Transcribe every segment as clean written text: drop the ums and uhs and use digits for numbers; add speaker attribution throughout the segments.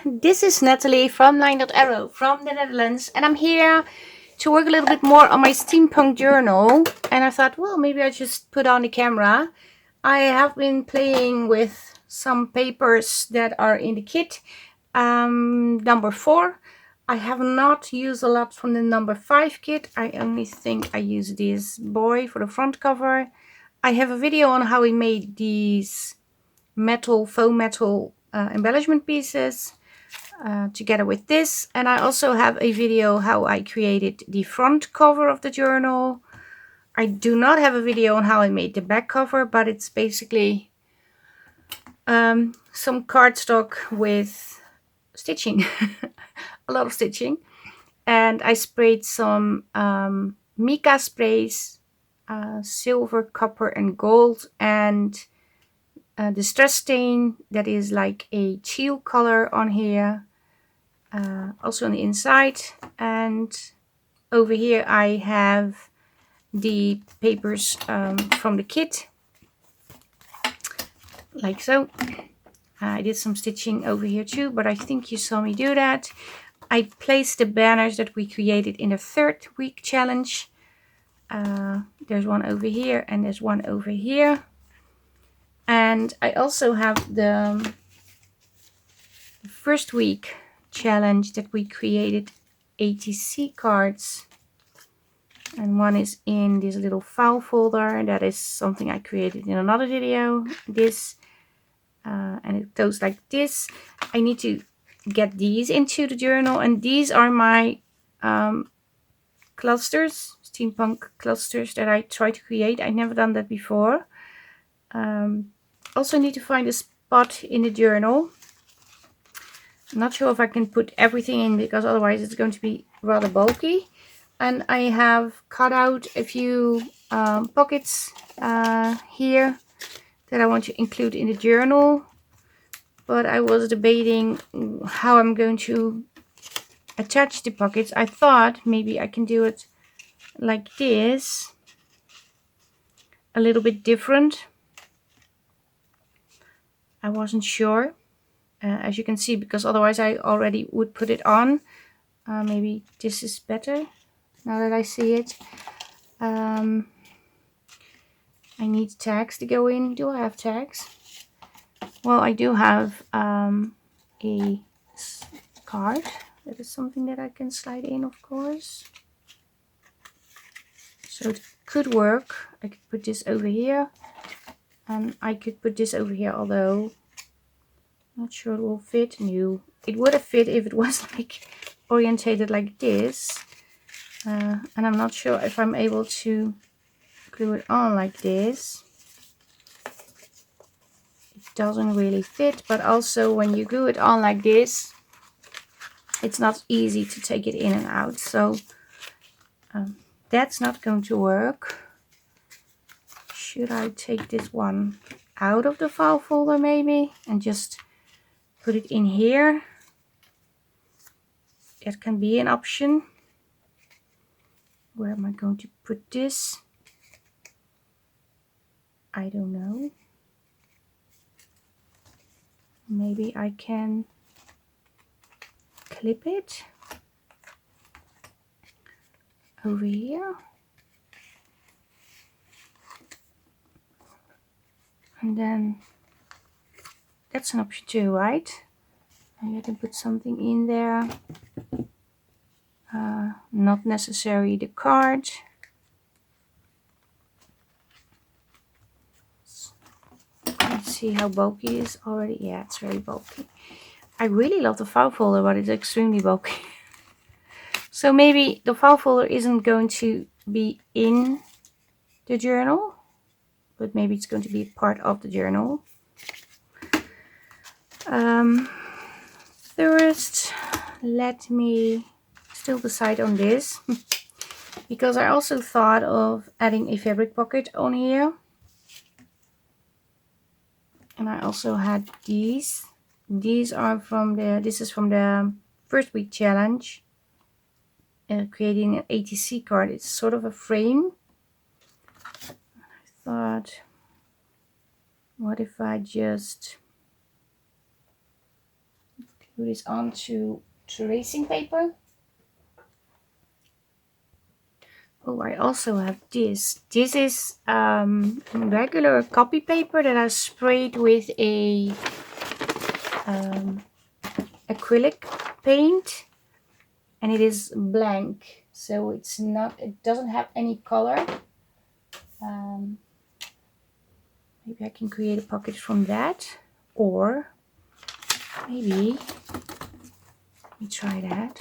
Speaker 1: this is Natalie from LineDotArrow from the Netherlands, and I'm here to work a little bit more on my steampunk journal. And I thought, well, maybe I just put on the camera. I have been playing with some papers that are in the kit, number 4. I have not used a lot from the number 5 kit. I only think I used this boy for the front cover. I have a video on how we made these faux metal embellishment pieces together with this, and I also have a video how I created the front cover of the journal. I do not have a video on how I made the back cover, but it's basically some cardstock with stitching, a lot of stitching, and I sprayed some mica sprays, silver, copper and gold, and distress stain that is like a teal color on here, also on the inside. And over here I have the papers from the kit, like so. I did some stitching over here too, but I think you saw me do that. I placed the banners that we created in the 3rd week challenge. There's one over here and there's one over here. And I also have the 1st week challenge that we created ATC cards. And one is in this little file folder. That is something I created in another video. And it goes like this. I need to get these into the journal. And these are my clusters, steampunk clusters that I try to create. I've never done that before. Also need to find a spot in the journal. I'm not sure if I can put everything in, because otherwise it's going to be rather bulky. And I have cut out a few pockets here that I want to include in the journal. But I was debating how I'm going to attach the pockets. I thought maybe I can do it like this, a little bit different. I wasn't sure, as you can see, because otherwise I already would put it on. Maybe this is better now that I see it. I need tags to go in. Do I have tags? Well, I do have a card. That is something that I can slide in, of course. So it could work. I could put this over here. And I could put this over here, although I'm not sure it will fit. No, it would have fit if it was like orientated like this. And I'm not sure if I'm able to glue it on like this. It doesn't really fit, but also when you glue it on like this, it's not easy to take it in and out. So that's not going to work. Should I take this one out of the file folder maybe and just put it in here? That can be an option. Where am I going to put this? I don't know. Maybe I can clip it over here. And then that's an option too, right? And I can put something in there. Not necessarily the card. Let's see how bulky it is already. Yeah, it's very bulky. I really love the file folder, but it's extremely bulky. So maybe the file folder isn't going to be in the journal, but maybe it's going to be part of the journal. First, let me still decide on this, because I also thought of adding a fabric pocket on here. And I also had these. These are from this is from the 1st week challenge. Creating an ATC card. It's sort of a frame. I thought, what if I just glue this onto tracing paper. Oh, I also have this. This is regular copy paper that I sprayed with a acrylic paint, and it is blank, so it's not. It doesn't have any color. Maybe I can create a pocket from that, or maybe let me try that.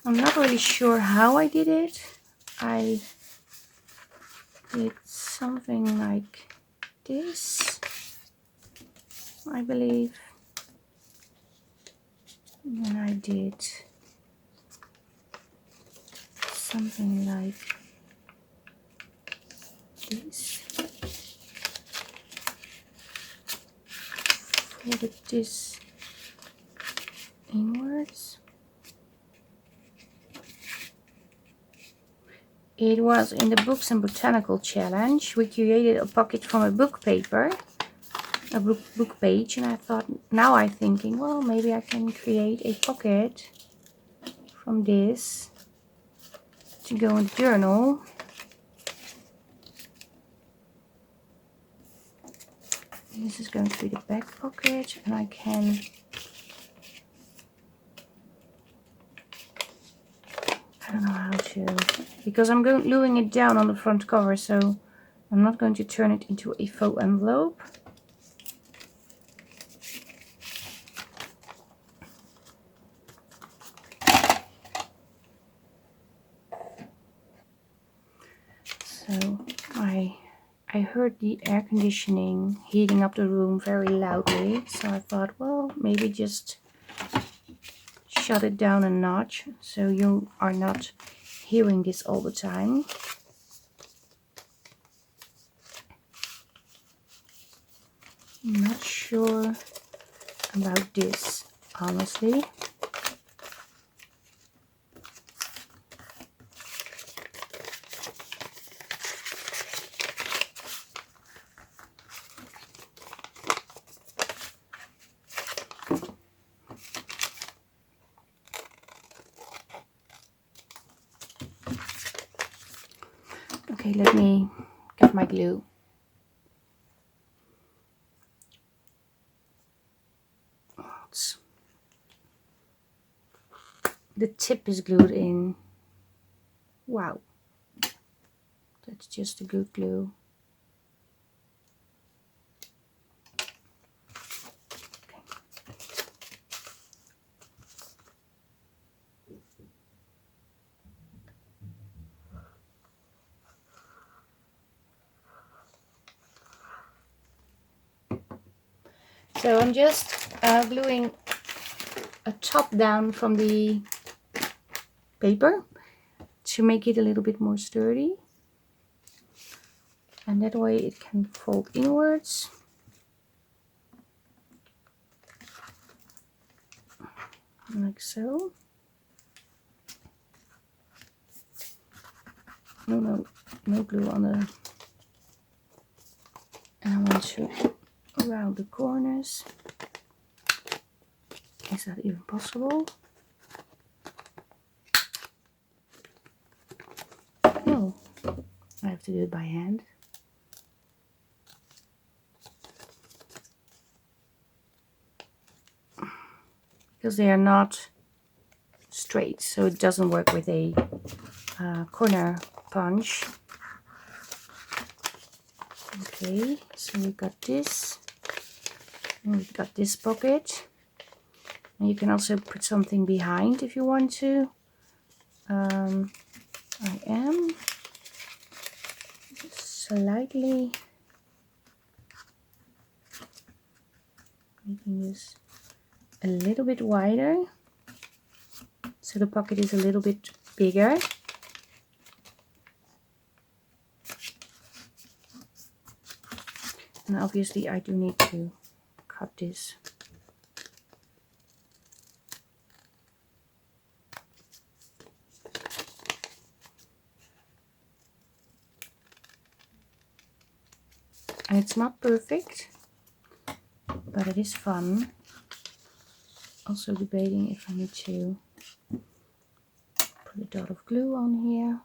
Speaker 1: I'm not really sure how I did it. I did something like this, I believe. And then I did something like this. Folded this inwards. It was in the Books and Botanical Challenge. We created a pocket from a book paper, a book page, and I thought, now I'm thinking, well, maybe I can create a pocket from this to go in the journal. This is going to be the back pocket, and I can I don't know how to, because I'm gluing it down on the front cover, so I'm not going to turn it into a faux envelope. So I heard the air conditioning heating up the room very loudly, so I thought, well, maybe just shut it down a notch so you are not hearing this all the time. I'm not sure about this, honestly. Okay, let me get my glue. The tip is glued in. Wow, that's just a good glue. So I'm just gluing a top down from the paper to make it a little bit more sturdy, and that way it can fold inwards. Like so. No glue on the, and I want to around the corners. Is that even possible? No, I have to do it by hand. Because they are not straight, so it doesn't work with a corner punch. Okay, so we've got this, and we've got this pocket, and you can also put something behind if you want to. I am slightly making this a little bit wider, so the pocket is a little bit bigger. And obviously I do need to cut this. And it's not perfect, but it is fun. Also debating if I need to put a dot of glue on here.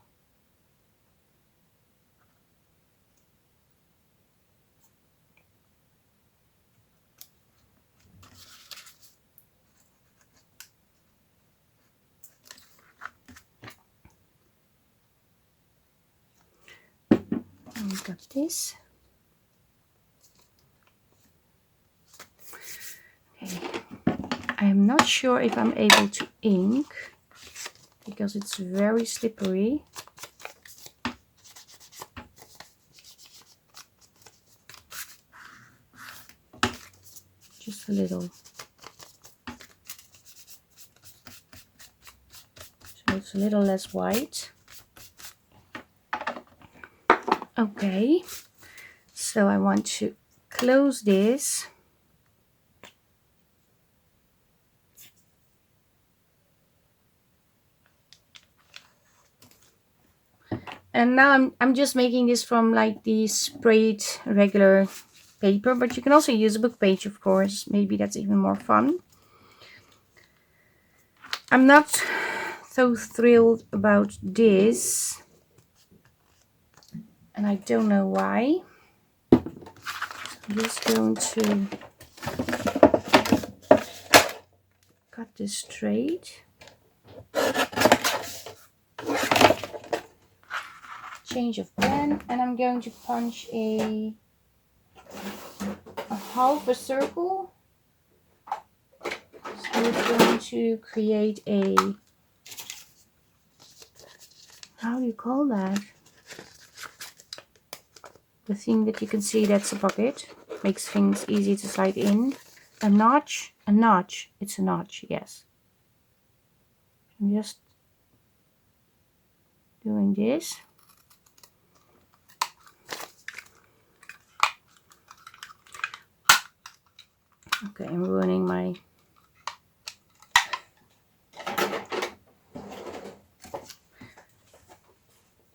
Speaker 1: And we got this. Okay. I am not sure if I'm able to ink because it's very slippery. Just a little. So it's a little less white. Okay, so I want to close this. And now I'm just making this from like the sprayed regular paper, but you can also use a book page, of course. Maybe that's even more fun. I'm not so thrilled about this, and I don't know why. I'm just going to cut this straight. Change of pen, and I'm going to punch a half a circle. So it's going to create a, how do you call that? The thing that you can see, that's a pocket. Makes things easy to slide in. A notch, it's a notch, yes. I'm just doing this. Okay, I'm ruining my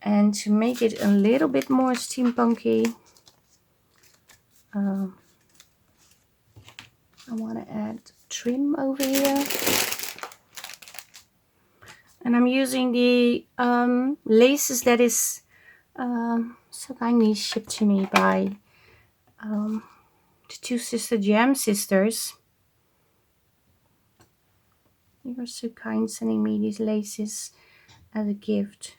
Speaker 1: and to make it a little bit more steampunky, I want to add trim over here, and I'm using the laces that is so kindly shipped to me by the two sister jam sisters. They were so kind sending me these laces as a gift,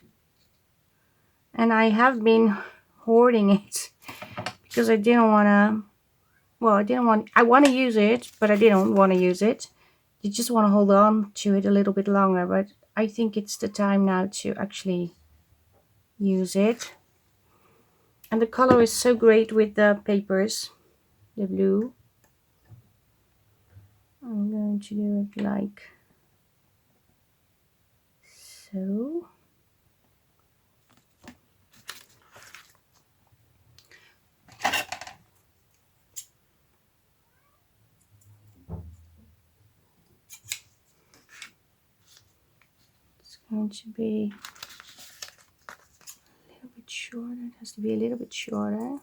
Speaker 1: and I have been hoarding it because I didn't want to, well, I want to use it, but I didn't want to use it. You just want to hold on to it a little bit longer, but I think it's the time now to actually use it. And the color is so great with the papers, the blue. I'm going to do it like so. It's going to be a little bit shorter. It has to be a little bit shorter.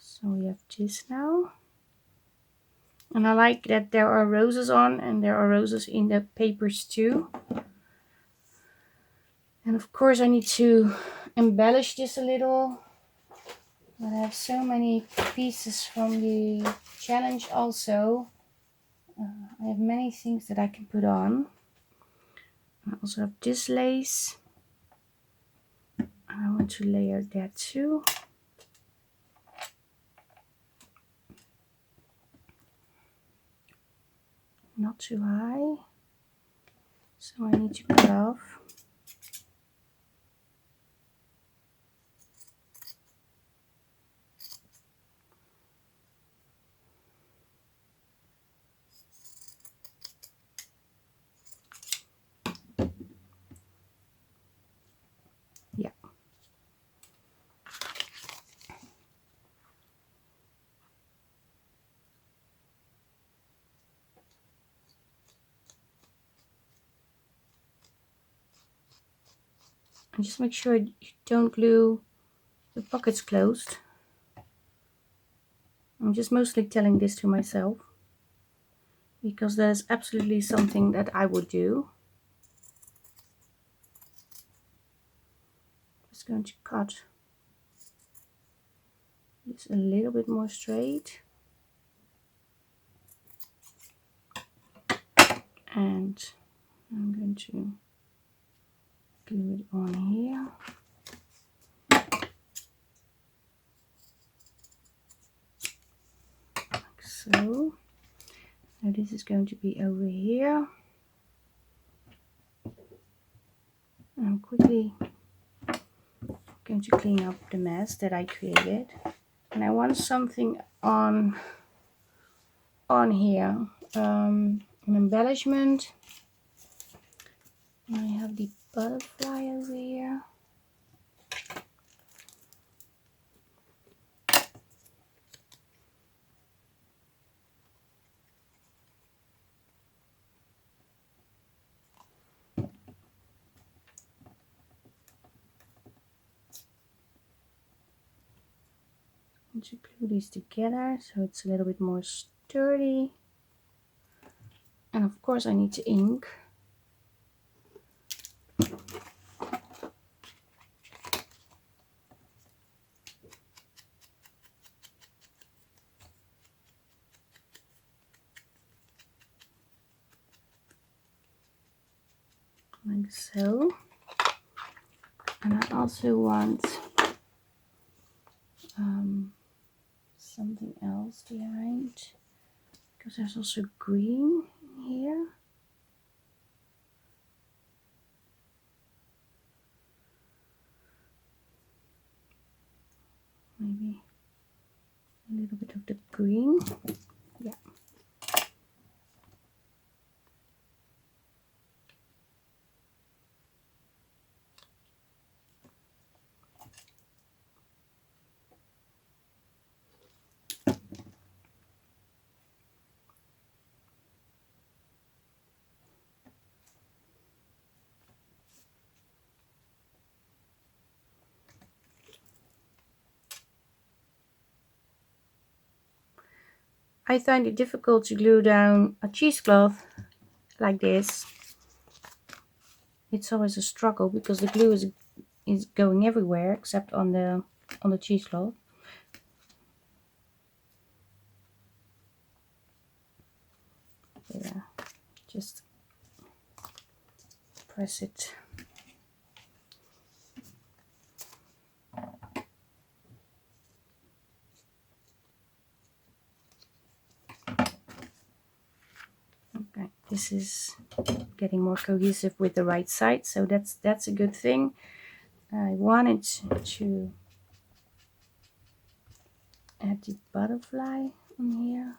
Speaker 1: So we have this now. And I like that there are roses on, and there are roses in the papers too. And of course I need to embellish this a little. But I have so many pieces from the challenge also. I have many things that I can put on. I also have this lace. I want to layer that too. Not too high. So I need to cut off. And just make sure you don't glue the pockets closed. I'm just mostly telling this to myself, because there's absolutely something that I would do. Just going to cut this a little bit more straight. And I'm going to glue it on here. Like so. Now this is going to be over here. And I'm quickly going to clean up the mess that I created. And I want something on here. An embellishment. I have the butterfly over here. To glue these together so it's a little bit more sturdy. And of course I need to ink. Like so. And I also want something else behind, because there's also green here. Maybe a little bit of the green. Yeah. I find it difficult to glue down a cheesecloth like this. It's always a struggle because the glue is going everywhere except on the cheesecloth. Yeah, just press it. Okay, this is getting more cohesive with the right side, so that's a good thing. I wanted to add the butterfly on here.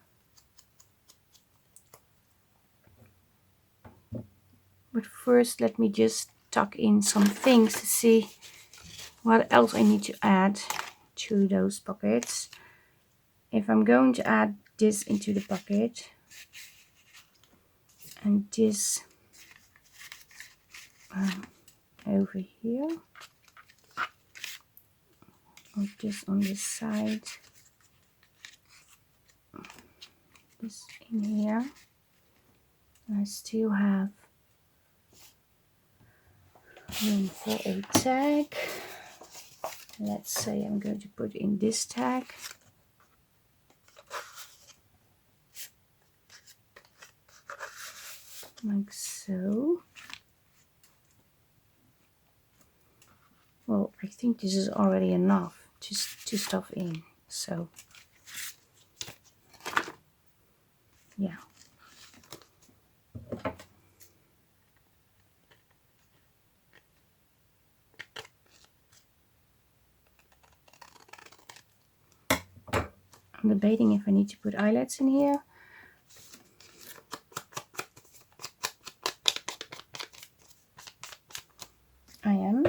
Speaker 1: But first let me just tuck in some things to see what else I need to add to those pockets. If I'm going to add this into the pocket and this over here, or this on this side, this in here, and I still have room for a tag. Let's say I'm going to put in this tag. Like so. Well, I think this is already enough to stuff in, so yeah. I'm debating if I need to put eyelets in here. I am.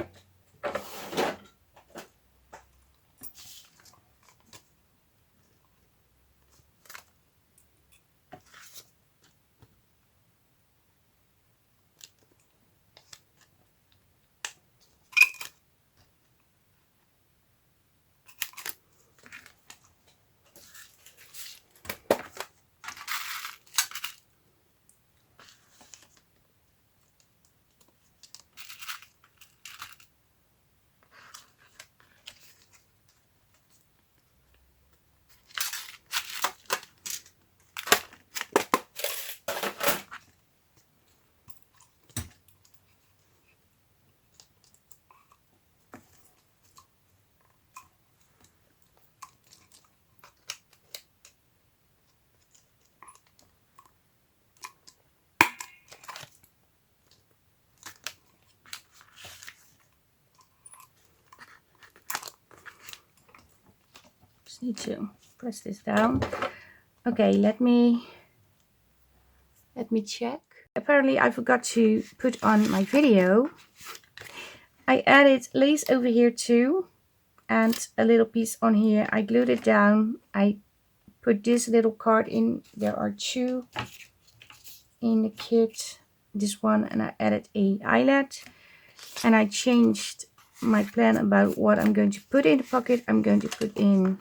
Speaker 1: just need to press this down. Okay, let me check. Apparently I forgot to put on my video. I added lace over here too, and a little piece on here. I glued it down. I put this little card in. There are 2 in the kit. This one, and I added a eyelet. And I changed my plan about what I'm going to put in the pocket. I'm going to put in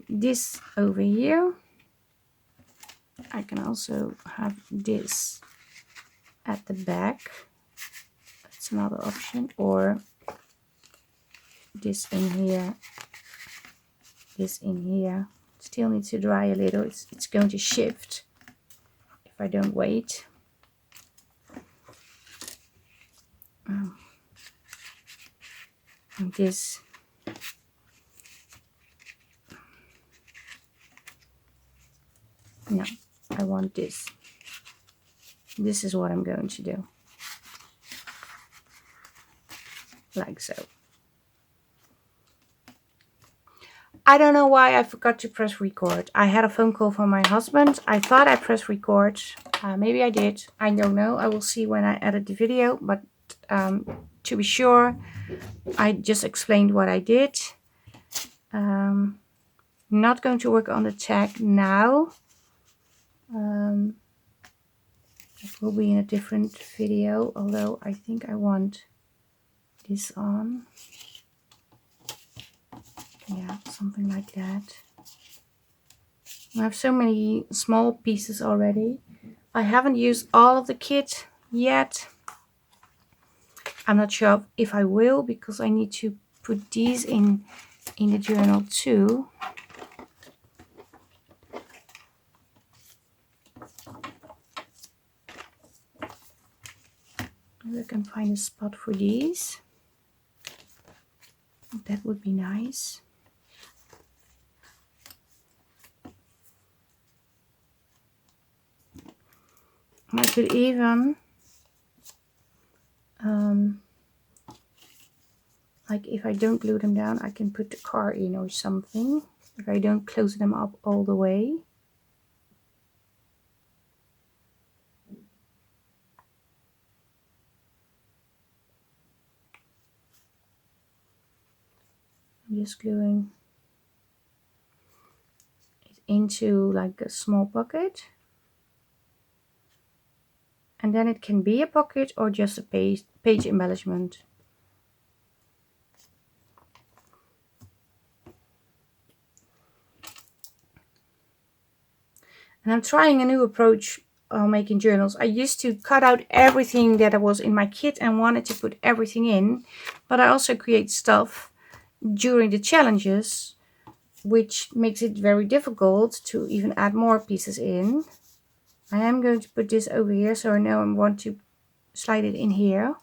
Speaker 1: this over here. I can also have this at the back. That's another option. Or this in here. This in here. Still needs to dry a little. It's going to shift if I don't wait. And this. No, I want this. This is what I'm going to do. Like so. I don't know why I forgot to press record. I had a phone call from my husband. I thought I pressed record. Maybe I did. I don't know. I will see when I edit the video. But to be sure, I just explained what I did. Not going to work on the tag now. It will be in a different video. Although I think I want this on. Yeah, something like that. I have so many small pieces already. I haven't used all of the kit yet. I'm not sure if I will, because I need to put these in the journal too. Maybe I can find a spot for these. That would be nice. I could even, like if I don't glue them down, I can put the car in or something. If I don't close them up all the way. I'm just gluing it into like a small pocket. And then it can be a pocket or just a page embellishment. And I'm trying a new approach on making journals. I used to cut out everything that was in my kit and wanted to put everything in. But I also create stuff during the challenges, which makes it very difficult to even add more pieces in. I am going to put this over here, so I know I want to slide it in here.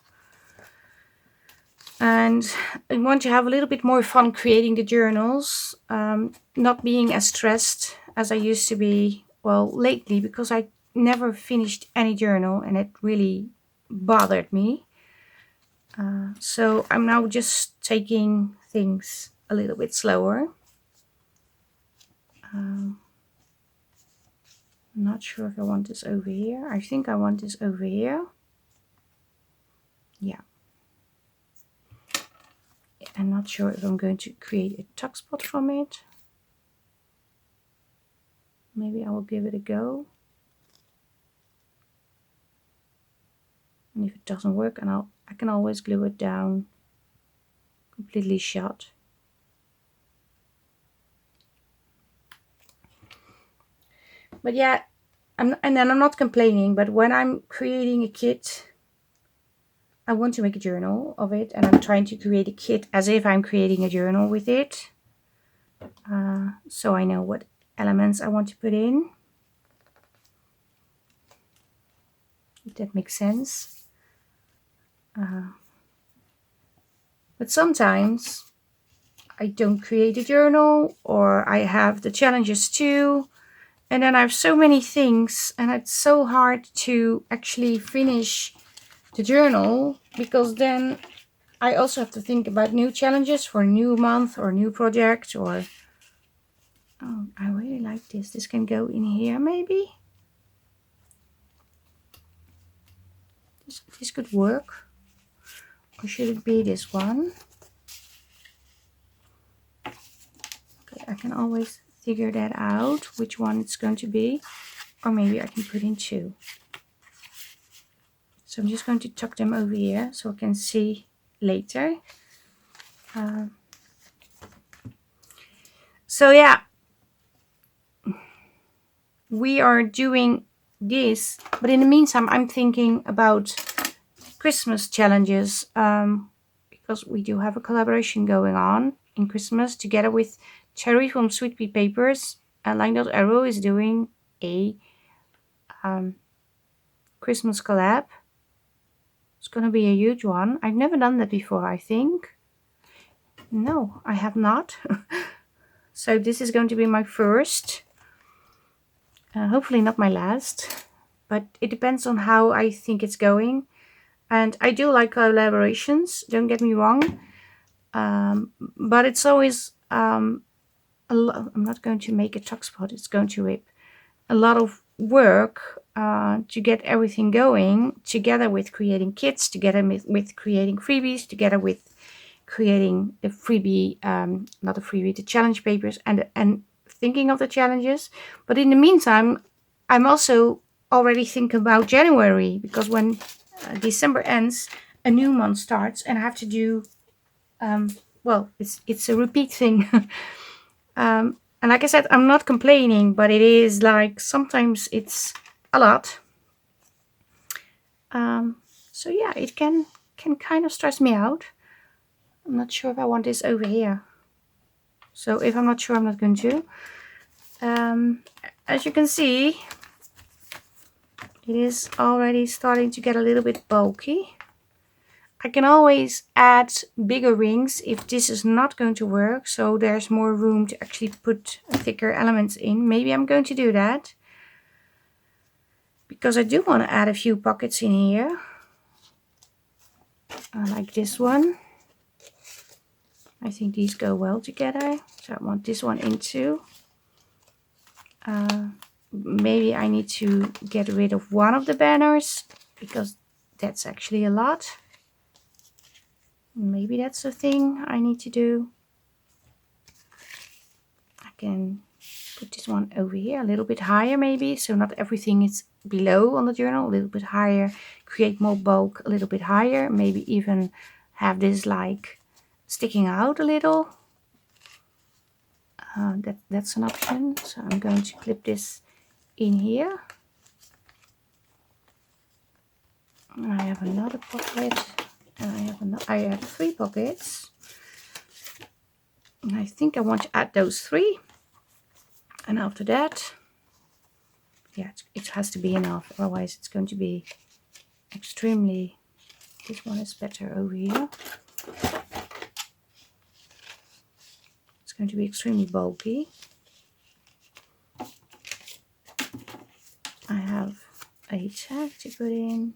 Speaker 1: And I want to have a little bit more fun creating the journals, not being as stressed as I used to be, well, lately, because I never finished any journal and it really bothered me. So I'm now just taking things a little bit slower. I'm not sure if I want this over here. I think I want this over here. Yeah. I'm not sure if I'm going to create a tuck spot from it. Maybe I will give it a go. And if it doesn't work, and I can always glue it down completely shut. But yeah, and then I'm not complaining, but when I'm creating a kit, I want to make a journal of it, and I'm trying to create a kit as if I'm creating a journal with it. So I know what elements I want to put in. If that makes sense. But sometimes I don't create a journal, or I have the challenges too. And then I have so many things, and it's so hard to actually finish the journal, because then I also have to think about new challenges for a new month or new project. Or oh, I really like this. This can go in here maybe. This could work. Or should it be this one? Okay, I can always figure that out, which one it's going to be. Or maybe I can put in two. So I'm just going to tuck them over here so I can see later. So yeah, we are doing this, but in the meantime I'm thinking about Christmas challenges, because we do have a collaboration going on in Christmas together with Cherry from Sweet Pea Papers. LineDotArrow is doing a Christmas collab. It's going to be a huge one. I've never done that before, I think. No, I have not. So this is going to be my first. Hopefully not my last. But it depends on how I think it's going. And I do like collaborations, don't get me wrong. But it's always a lot. I'm not going to make a tuck spot. It's going to rip. A lot of work to get everything going, together with creating kits, together with creating freebies, together with creating the freebie, not the freebie, the challenge papers, and thinking of the challenges. But in the meantime, I'm also already thinking about January, because when December ends, a new month starts, and I have to do, well, it's a repeat thing. And like I said, I'm not complaining, but it is like sometimes it's a lot. So yeah, it can kind of stress me out. I'm not sure if I want this over here. So if I'm not sure, I'm not going to. As you can see, it is already starting to get a little bit bulky. I can always add bigger rings if this is not going to work, so there's more room to actually put thicker elements in. Maybe I'm going to do that, because I do want to add a few pockets in here. I like this one. I think these go well together, so I want this one in too. Maybe I need to get rid of one of the banners, because that's actually a lot. Maybe that's the thing I need to do. I can put this one over here a little bit higher maybe, so not everything is below on the journal, a little bit higher, create more bulk a little bit higher, maybe even have this like sticking out a little. That's an option. So I'm going to clip this in here. I have another pocket, and I have 3 pockets, and I think I want to add those 3. And after that, yeah, it has to be enough, otherwise it's going to be extremely. This one is better over here. It's going to be extremely bulky. I have a tag to put in,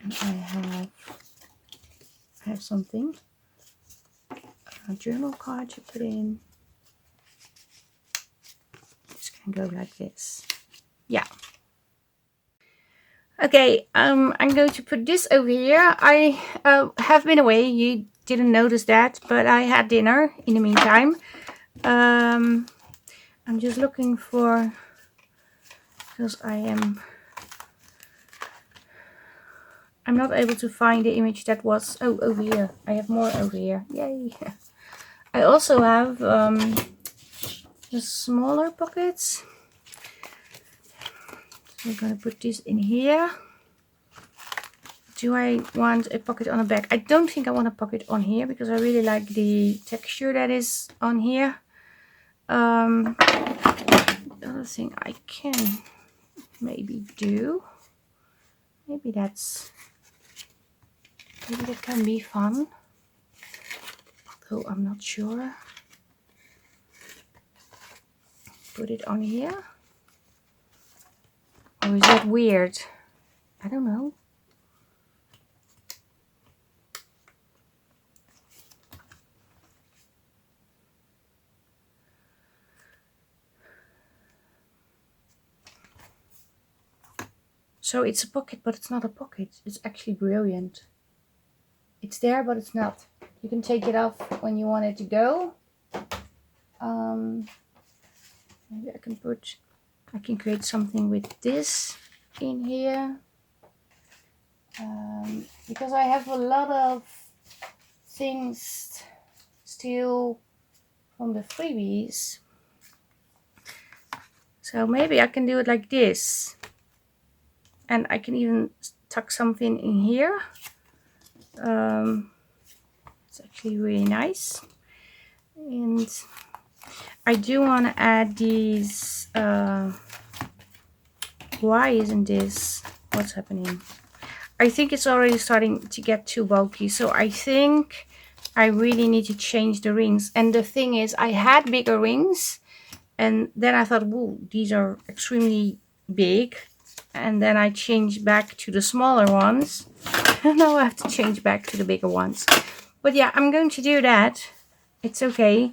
Speaker 1: and I have something, a journal card to put in. This can go like this. Yeah. Okay, I'm going to put this over here. I have been away. You didn't notice that, but I had dinner in the meantime. I'm just looking for, because I'm not able to find the image that was, oh, over here. I have more over here. Yay. I also have the smaller pockets. So I'm going to put this in here. Do I want a pocket on the back? I don't think I want a pocket on here, because I really like the texture that is on here. The other thing I can maybe do, maybe that can be fun, although I'm not sure. Put it on here, or is that weird? I don't know. So it's a pocket, but it's not a pocket. It's actually brilliant. It's there, but it's not. You can take it off when you want it to go. Maybe I can create something with this in here. Because I have a lot of things still from the freebies. So maybe I can do it like this. And I can even tuck something in here. It's actually really nice. And I do want to add these. Why isn't this? What's happening? I think it's already starting to get too bulky. So I think I really need to change the rings. And the thing is, I had bigger rings. And then I thought, whoa, these are extremely big. And then I changed back to the smaller ones. And now I have to change back to the bigger ones. But yeah, I'm going to do that. It's okay.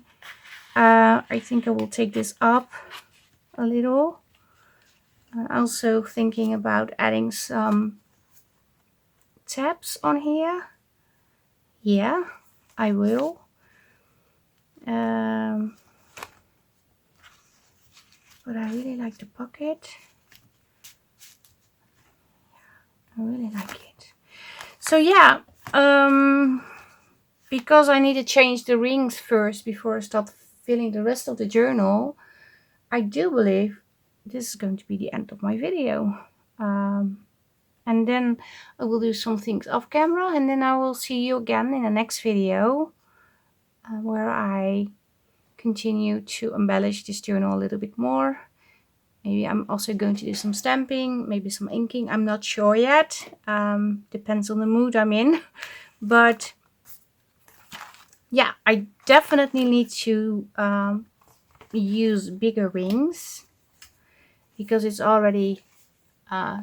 Speaker 1: I think I will take this up a little. I'm also thinking about adding some tabs on here. Yeah, I will. But I really like the pocket. I really like it. So yeah, because I need to change the rings first before I start filling the rest of the journal, I do believe this is going to be the end of my video. And then I will do some things off camera, and then I will see you again in the next video where I continue to embellish this journal a little bit more. Maybe I'm also going to do some stamping, maybe some inking. I'm not sure yet. Depends on the mood I'm in. But yeah, I definitely need to use bigger rings because it's already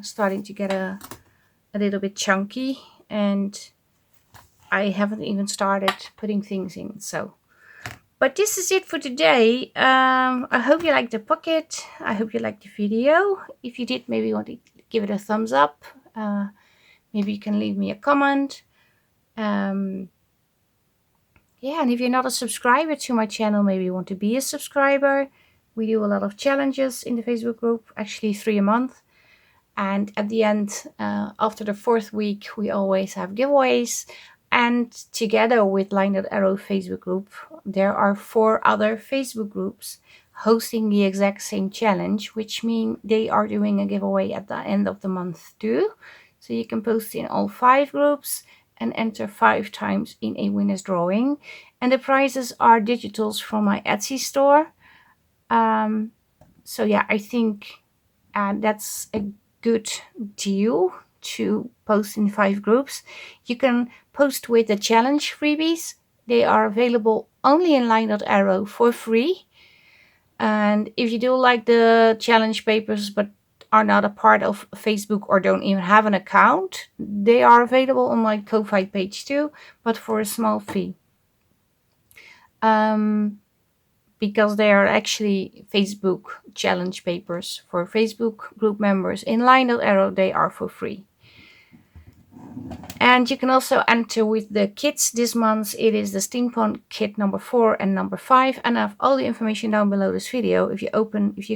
Speaker 1: starting to get a little bit chunky, and I haven't even started putting things in. But this is it for today. I hope you liked the pocket. I hope you liked the video. If you did, maybe you want to give it a thumbs up. Maybe you can leave me a comment. Yeah, and if you're not a subscriber to my channel, maybe you want to be a subscriber. We do a lot of challenges in the Facebook group, actually 3 a month. And at the end, after the 4th week, we always have giveaways. And together with LineDotArrow Facebook group, there are 4 other Facebook groups hosting the exact same challenge, which means they are doing a giveaway at the end of the month too. So you can post in all 5 groups and enter 5 times in a winner's drawing. And the prizes are digitals from my Etsy store. So yeah, I think that's a good deal to post in 5 groups. You can post with the challenge freebies. They are available only in LineDotArrow for free. And if you do like the challenge papers but are not a part of Facebook or don't even have an account, they are available on my Ko-Fi page too, but for a small fee. Because they are actually Facebook challenge papers for Facebook group members. In LineDotArrow, they are for free. And you can also enter with the kits this month. It is the Steampunk kit number 4 and number 5. And I have all the information down below this video. If you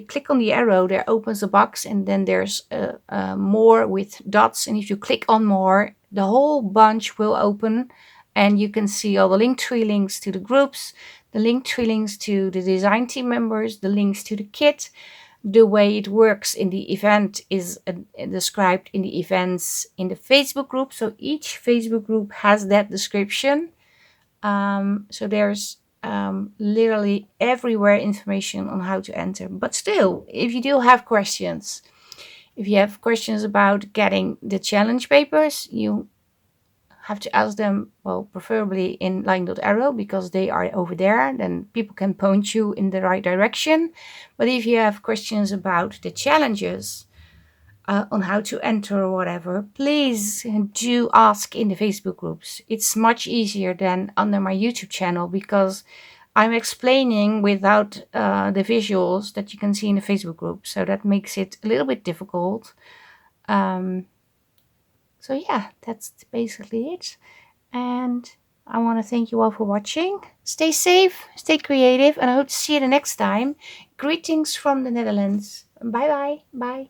Speaker 1: click on the arrow, there opens a box, and then there's more with dots. And if you click on more, the whole bunch will open, and you can see all the Linktree links to the groups, the Linktree links to the design team members, the links to the kit. The way it works in the event is described in the events in the Facebook group. So each Facebook group has that description. So there's literally everywhere information on how to enter. But still, if you do have questions, if you have questions about getting the challenge papers, you have to ask them, well, preferably in LineDotArrow, because they are over there. Then people can point you in the right direction. But if you have questions about the challenges, on how to enter or whatever, please do ask in the Facebook groups. It's much easier than under my YouTube channel, because I'm explaining without the visuals that you can see in the Facebook group. So that makes it a little bit difficult. So yeah, that's basically it. And I want to thank you all for watching. Stay safe, stay creative, and I hope to see you the next time. Greetings from the Netherlands. Bye bye. Bye.